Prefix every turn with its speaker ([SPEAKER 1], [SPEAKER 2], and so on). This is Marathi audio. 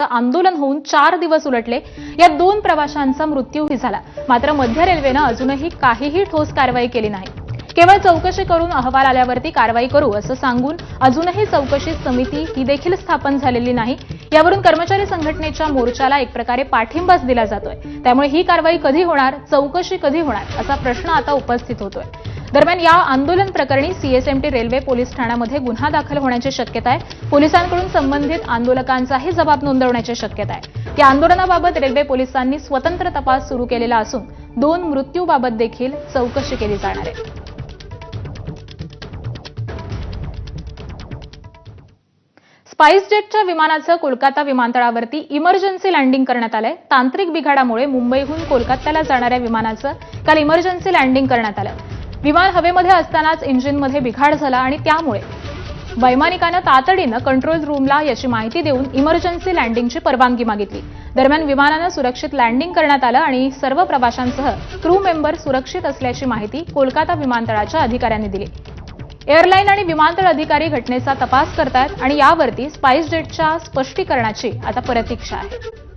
[SPEAKER 1] आंदोलन होऊन 4 दिवस उलटले। यात 2 प्रवाशांचा मृत्यूही झाला। मात्र मध्य रेल्वेने अजूनही काहीही ठोस कारवाई केली नाही। केवळ चौकशी करून अहवाल आल्यावरती कारवाई करू असं सांगून अजूनही चौकशी समिती ही देखील स्थापन झालेली नाही। यावरून कर्मचारी संघटनेच्या मोर्चाला एक प्रकारे पाठिंबाच दिला जातोय। त्यामुळे ही कारवाई कधी होणार, चौकशी कधी होणार असा प्रश्न आता उपस्थित होतोय। दरम्यान या आंदोलन प्रकरणी सीएसएमटी रेल्वे पोलीस ठाण्यामध्ये गुन्हा दाखल होण्याची शक्यता आहे। पोलिसांकडून संबंधित आंदोलकांचाही जबाब नोंदवण्याची शक्यता आहे। या आंदोलनाबाबत रेल्वे पोलिसांनी स्वतंत्र तपास सुरू केलेला असून 2 मृत्यूबाबत देखील चौकशी केली जाणार आहे। स्पाइसजेटच्या विमानाचं कोलकाता विमानतळावरती इमर्जन्सी लँडिंग करण्यात आलंय। तांत्रिक बिघाडामुळे मुंबईहून कोलकात्याला जाणाऱ्या विमानाचं काल इमर्जन्सी लँडिंग करण्यात आलं। विमान हवेमध्ये असतानाच इंजिनमध्ये बिघाड झाला आणि त्यामुळे वैमानिकानं तातडीनं कंट्रोल रूमला याची माहिती देऊन इमर्जन्सी लँडिंगची परवानगी मागितली। दरम्यान विमानानं सुरक्षित लँडिंग करण्यात आलं आणि सर्व प्रवाशांसह क्रू मेंबर सुरक्षित असल्याची माहिती कोलकाता विमानतळाच्या अधिकाऱ्यांनी दिली। एअरलाईन आणि विमानतळ अधिकारी घटनेचा तपास करतायत आणि यावरती स्पाइसजेटच्या स्पष्टीकरणाची आता प्रतीक्षा आहे।